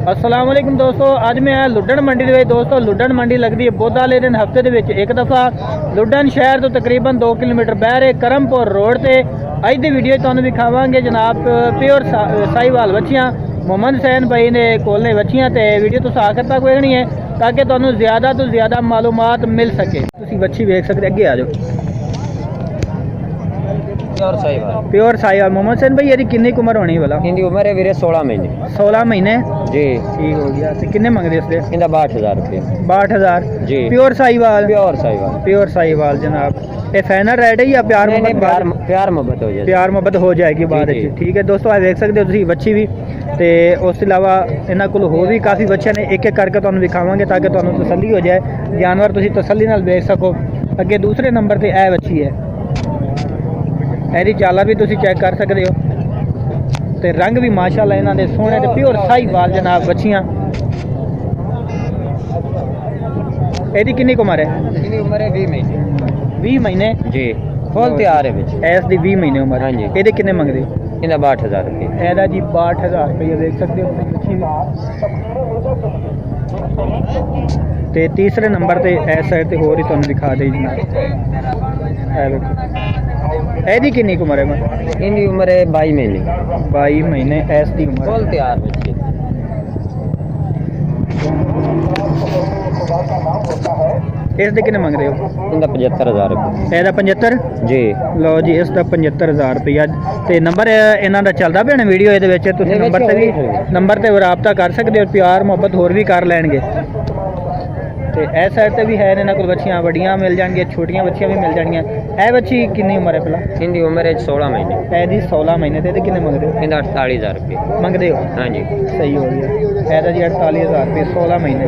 अस्सलाम वालेकुम दोस्तों, अज मैं आया लुडन मंडी के दोस्तों। लुडन मंडी लगती है बुध वाले दिन हफ्ते के एक दफ़ा। लुडन शहर तो तकरीबन 2 किलोमीटर बहर है करमपुर रोड से। अज की वीडियो तुहानूं दिखावांगे जनाब प्योर साहिवाल बच्चियां मोहम्मद हुसैन भाई ने कोल बच्चियां। तो वीडियो तुस आखिर तक वेखनी है ताकि तुहानूं ज़्यादा तो ज़्यादा मालूमात मिल सके। तुसीं बच्ची वेख सकते, अगे आ जाओ। प्योर साहिवाल मोहम्मद हुसैन भाई यदि कितनी उम्र होनी भला? इनकी उम्र है वीरे 16 महीने। 16 महीने जी, ठीक हो गया। तो किन्ने मंगदे इसदे? इनका 62,000 रुपये। 62,000 जी। Pure Sahiwal? Pure Sahiwal. Pure Sahiwal जनाब। ये फाइनल रेट है या प्यार मोहब्बत? प्यार मोहब्बत हो जाएगी। प्यार मोहब्बत हो जाएगी बाद जी, जी। ठीक है दोस्तों, आप देख सकते हो तुसीं बच्ची भी। तो उस अलावा इन्हों को होर भी काफ़ी बच्चे ने, एक एक करके तुहानूं दिखावांगे ताकि तुहानूं तसल्ली हो जाए, जानवर तुसीं तसल्ली नाल देख सको। अगे दूसरे नंबर पर यह बच्ची है, यदि झालर भी तुसीं चेक कर सकते हो। तो रंग भी माशाअल्लाह इन्हां दे सोहणे ते प्योर साहिवाल जनाब बच्चियां। यदि कितनी उम्र है? इनकी उम्र है 20 महीने। 20 महीने जी, फुल तैयार है बिच। ऐस दी 20 महीने उम्र। हाँ जी। ये कितने मंगदे? इनका 62,000 रुपये। एदा जी 62,000 रुपये देख सकते हो बच्ची भी। ते तीसरे नंबर ते इस साइड ते होर ही तुहानूं दिखा दे जनाब। ए देखो एदी कितनी उम्र है? इनकी उम्र है 22 महीने। 22 महीने ऐस दी उम्र। फुल तैयार बच्चे। इस दे कितने मंग रहे हो? इनका 75,000 रुपये। एदा 75? जी। लो जी, इसका 75,000 रुपया। तो नंबर इन्हों का चलता पे वीडियो ये नंबर से भी नंबर से रबता कर सकते हो, प्यार मुहब्बत होर भी कर लैनगे। तो इस साइड से भी है इन्होंने को बच्चियाँ बड़ियाँ मिल जाएंगी, छोटियाँ बच्चियाँ भी मिल जाएंगी। यह बच्ची कितनी उम्र है भला? इनकी उम्र है 16 महीने। एदी 16 महीने। तो कितने मंगते हो? इनका 48,000 रुपये मंगते हो? हाँ जी। सही हो गया। एदा जी 48,000 रुपये 16 महीने।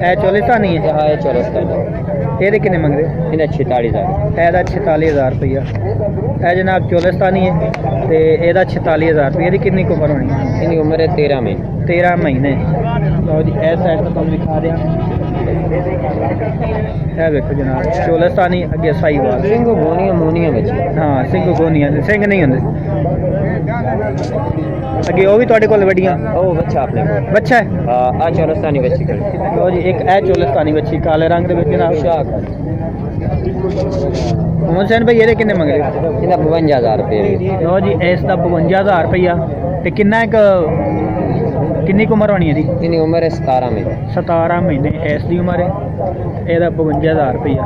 ए चोलिस्तानी है? हाँ, ये चौरस्तानी। ये कितने मंगते? इनका 46,000। एदा 46,000 रुपया। यह जनाब चोलिस्तानी है तो यदा 46,000 रुपये। यदि कितनी उम्र होनी है? इनकी उम्र है 13 महीने। 13 महीने। लो जी, इस साइड तो तुम दिखा दें। है देखो जनाब चोलिस्तानी, अगे साहिवाल। सिंह गोनिया मोनिया बच्ची। हाँ, सिंह गोनिया सिंह नहीं होंगे। अगे वो भी तुहाडे कोल वड्डियां? ओ बच्चा अपने को। बच्चा है? हाँ, आ चौरस्तानी बच्ची खड़ी। लो जी, एक ए चोलिस्तानी बच्ची काले रंग दे विच जनाब। मोहम्मद हुसैन भाई ये किन्ने मंग रहे हो? इनका 52,000 रुपये। लो जी, इसका 52,000 रुपया। तो किन्ना एक किन्नी उम्र होनी है? इनकी उम्र है 17 महीने। 17 महीने इस दी उम्र है। यदा 52,000 रुपया।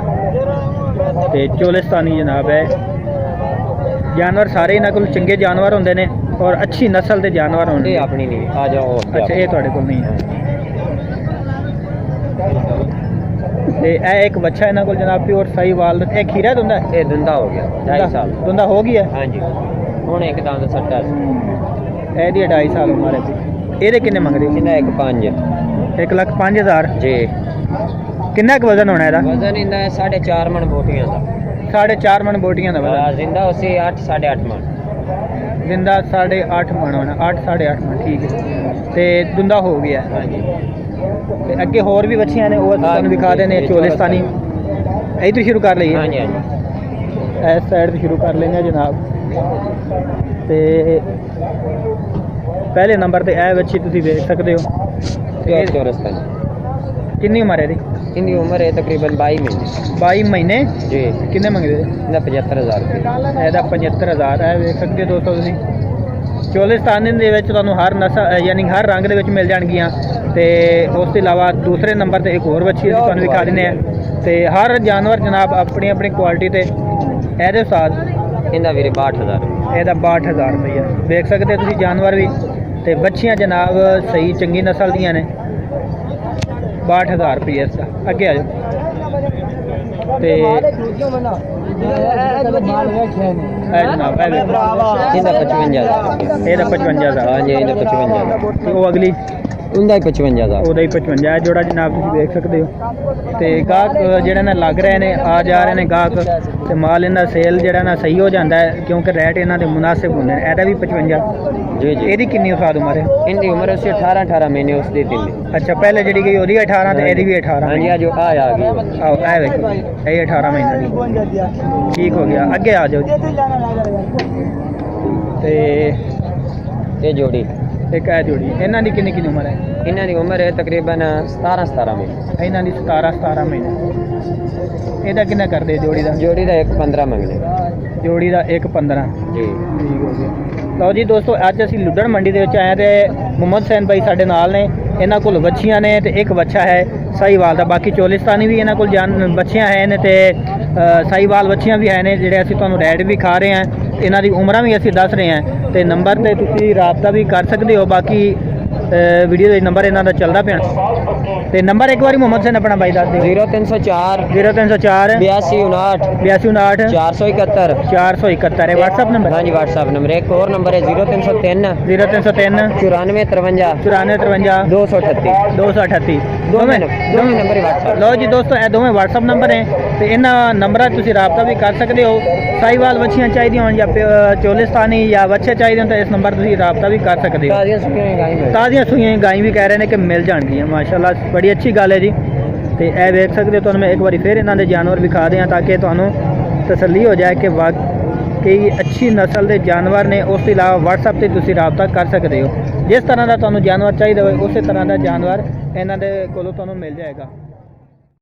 तो चोलिस्तानी जनाब है। जानवर सारे इन्होंने को चंगे जानवर होंगे ने और अच्छी नस्ल के जानवर होंगे। ये अपनी नहीं आ जाओ। अच्छा, ये थोड़े को नहीं है। एक बच्चा इन्होंने को जनाब प्योर साहिवाल। एक खीरा दुंदा है? ये धुंधा हो गया 2.5 साल। दुंदा हो गया? हाँ जी, हूँ एक दांत सट्टा। यदि 2.5 साल उम्र है। ये किन्ने मंग रहे? इनका 1,05,000। 1,05,000 जी। किन्ना क वजन होना है? वजन इनका 4.5 मन बोटियां का। 4.5 मन बोटियां का वजन। जिंदा उसे 8-8.5 मन। जिंदा 8.5 मन होना। 8-8.5 मन ठीक है। तो दुंदा हो गया। हाँ जी। ते अगे होर भी बच्चियां ने, वो तुहानूं दिखा देने चोलिस्तानी। यही तो शुरू कर लीए? हाँ जी, हाँ जी। इस साइड तो शुरू कर लेंगे जनाब। तो पहले नंबर पर यह बच्ची तुसीं देख सकते हो। चौरस्तानी। कितनी उम्र है? इनकी उम्र है तकरीबन 22 महीने। 22 महीने। जी। किन्ने मंगदे? इनका 75,000 रुपये। ਇਹਦਾ 75,000 ਹੈ। ਵੇਖ ਸਕਦੇ ਹੋ ਦੋਸਤੋ ਤੁਸੀਂ ਚੋਲਿਸਤਾਨੀ ਦੇ ਵਿੱਚ ਤੁਹਾਨੂੰ ਹਰ ਨਸਲ ਯਾਨੀ ਹਰ ਰੰਗ ਦੇ ਵਿੱਚ ਮਿਲ ਜਾਣਗੀਆਂ। ਤੇ ਉਸ ਤੋਂ ਇਲਾਵਾ ਦੂਸਰੇ ਨੰਬਰ ਤੇ ਇੱਕ ਹੋਰ ਬੱਚੀ ਅਸੀਂ ਤੁਹਾਨੂੰ ਦਿਖਾ ਦਿੰਦੇ ਆ। ਤੇ ਹਰ ਜਾਨਵਰ ਜਨਾਬ ਆਪਣੀ ਆਪਣੀ ਕੁਆਲਿਟੀ ਤੇ ਇਹਦੇ ਸਾਥ इनका वीरे 62,000 रुपये। ਇਹਦਾ 62,000 ਰੁਪਇਆ। ਵੇਖ ਸਕਦੇ ਤੁਸੀਂ ਜਾਨਵਰ ਵੀ ਤੇ ਬੱਚੀਆਂ ਜਨਾਬ ਸਹੀ ਚੰਗੀ ਨਸਲ ਦੀਆਂ ਨੇ। 62,000 ਰੁਪਇਆ ਇਸ ਦਾ। ਅੱਗੇ ਆ ਜਾਓ। ਤੇ जनाब इनका 55,000। ਇਹਦਾ 55,000। हाँ जी, इनका 55,000। ਤੇ ਉਹ ਅਗਲੀ उनका ही 55,000। ਉਹਦਾ ਹੀ 55 ਹੈ ਜੋੜਾ ਜਨਾਬ ਤੁਸੀਂ ਦੇਖ ਸਕਦੇ ਹੋ। ਤੇ ਗਾਹਕ ਜਿਹੜੇ ਨੇ ਲੱਗ ਰਹੇ ਨੇ, ਆ ਜਾ ਰਹੇ ਨੇ ਗਾਹਕ, ਤੇ ਮਾਲ ਇਹਨਾਂ ਸੇਲ ਜਿਹੜਾ ਨਾ ਸਹੀ ਹੋ ਜਾਂਦਾ ਹੈ ਕਿਉਂਕਿ ਰੇਟ ਇਹਨਾਂ ਦੇ ਮੁਨਾਸਿਬ ਹੁੰਦੇ ਨੇ। ਇਹਦਾ ਵੀ 55। जी जी। ਇਹਦੀ ਕਿੰਨੀ ਉਸਾਦ ਉਮਰ ਹੈ? इनकी उम्र उससे 18 महीने उसकी तीन। अच्छा, पहले जी गई ਉਹਦੀ 18 ਤੇ ਇਹਦੀ ਵੀ 18। हाँ जी, जो आ गई। आओ ए देखो, ये 18 महीने की ठीक हो गया। अगे आ जाओ। ते ਇਹ ਜੋੜੀ ਇੱਕ ਹੈ ਜੋੜੀ। ਇਹਨਾਂ ਦੀ ਕਿੰਨੀ ਕਿੰਨੀ ਉਮਰ ਹੈ? ਇਹਨਾਂ ਦੀ ਉਮਰ ਹੈ ਤਕਰੀਬਨ 17 ਮਹੀਨੇ। ਇਹਨਾਂ ਦੀ 17 ਮਹੀਨੇ। ਇਹਦਾ ਕਿੰਨਾ ਕਰਦੇ ਜੋੜੀ ਦਾ? ਜੋੜੀ ਦਾ 1.15 ਮੰਗਨੇ। ਜੋੜੀ ਦਾ 1.15 ਜੀ ਠੀਕ ਹੋ ਗਿਆ। ਲਓ ਜੀ ਦੋਸਤੋ, ਅੱਜ ਅਸੀਂ ਲੁੱਡਣ ਮੰਡੀ ਦੇ ਵਿੱਚ ਆਏ ਤੇ ਮੁਹੰਮਦ ਹੁਸੈਨ ਭਾਈ ਸਾਡੇ ਨਾਲ ਨੇ। ਇਹਨਾਂ ਕੋਲ ਵੱਛੀਆਂ ਨੇ ਤੇ ਇੱਕ ਬੱਚਾ ਹੈ ਸਾਹੀਵਾਲ ਦਾ। ਬਾਕੀ ਚੋਲਿਸਤਾਨੀ ਵੀ ਇਹਨਾਂ ਕੋਲ ਬੱਚੀਆਂ ਹੈ ਨੇ ਤੇ ਸਾਹੀਵਾਲ ਬੱਚੀਆਂ ਵੀ ਹੈ ਨੇ, ਜਿਹੜੇ ਅਸੀਂ ਤੁਹਾਨੂੰ ਰੈਡ ਵੀ ਖਾ ਰਹੇ ਹਾਂ। ਇਹਨਾਂ ਦੀ ਉਮਰਾਂ ਵੀ ਅਸੀਂ ਦੱਸ ਰਹੇ ਹਾਂ ਤੇ ਨੰਬਰ ਤੇ ਤੁਸੀਂ ਰਾਬਤਾ ਵੀ ਕਰ ਸਕਦੇ ਹੋ। ਬਾਕੀ ਵੀਡੀਓ ਦੇ ਨੰਬਰ ਇਹਨਾਂ ਦਾ ਚੱਲਦਾ ਪਿਆ ਤੇ ਨੰਬਰ ਇੱਕ ਵਾਰੀ ਮੁਹੰਮਦ ਹੁਸੈਨ ਆਪਣਾ ਬਾਈ ਦੱਸ ਦਿਓ। 0304 0304 8259 8259 471 471 ਹੈ WhatsApp ਨੰਬਰ। ਹਾਂਜੀ WhatsApp ਨੰਬਰ। ਇੱਕ ਹੋਰ ਨੰਬਰ ਹੈ 0303 0303 9453 9453 238 238 ਦੋਵੇਂ ਨੰਬਰ ਹੀ WhatsApp। ਲਓ ਜੀ ਦੋਸਤੋ, ਇਹ ਦੋਵੇਂ WhatsApp ਨੰਬਰ ਹੈ ਤੇ ਇਹਨਾਂ ਨੰਬਰਾਂ 'ਤੇ ਤੁਸੀਂ ਰਾਬਤਾ ਵੀ ਕਰ ਸਕਦੇ ਹੋ। ਸਾਹੀਵਾਲ ਵੱਛੀਆਂ ਚਾਹੀਦੀਆਂ ਹੋਣ ਜਾਂ ਚੋਲਿਸਤਾਨੀ ਜਾਂ ਵੱਛੇ ਚਾਹੀਦੇ ਹੋਣ ਤਾਂ ਇਸ ਨੰਬਰ 'ਤੇ ਤੁਸੀਂ ਰਾਬਤਾ ਵੀ ਕਰ ਸਕਦੇ ਹੋ। ਤਾਜ਼ੀਆਂ ਸੁਣੀਆਂ ਗਾਈ ਮਿਲ ਤਾਜ਼ੀਆਂ ਸੂਈਆਂ ਗਾਈ ਵੀ ਕਹਿ ਰਹੇ ਨੇ ਕਿ ਮਿਲ ਜਾਣਗੀਆਂ। ਮਾਸ਼ਾਅੱਲਾ ਬੜੀ ਅੱਛੀ ਗੱਲ ਹੈ ਜੀ। ਤੇ ਇਹ ਵੇਖ ਸਕਦੇ ਹੋ, ਤੁਹਾਨੂੰ ਮੈਂ ਇੱਕ ਵਾਰੀ ਫਿਰ ਇਹਨਾਂ ਦੇ ਜਾਨਵਰ ਵਿਖਾ ਦਿਆਂ ਤਾਂ ਕਿ ਤੁਹਾਨੂੰ ਤਸੱਲੀ ਹੋ ਜਾਏ ਕਿ ਵਾਕਈ ਅੱਛੀ ਨਸਲ ਦੇ ਜਾਨਵਰ ਨੇ। ਉਸ ਤੋਂ ਇਲਾਵਾ WhatsApp ਤੇ ਤੁਸੀਂ ਰਾਬਤਾ ਕਰ ਸਕਦੇ ਹੋ। ਜਿਸ ਤਰ੍ਹਾਂ ਦਾ ਤੁਹਾਨੂੰ ਜਾਨਵਰ ਚਾਹੀਦਾ ਹੋਵੇ ਉਸੇ ਤਰ੍ਹਾਂ ਦਾ ਜਾਨਵਰ ਇਹਨਾਂ ਦੇ ਕੋਲੋਂ ਤੁਹਾਨੂੰ ਮਿਲ ਜਾਏਗਾ।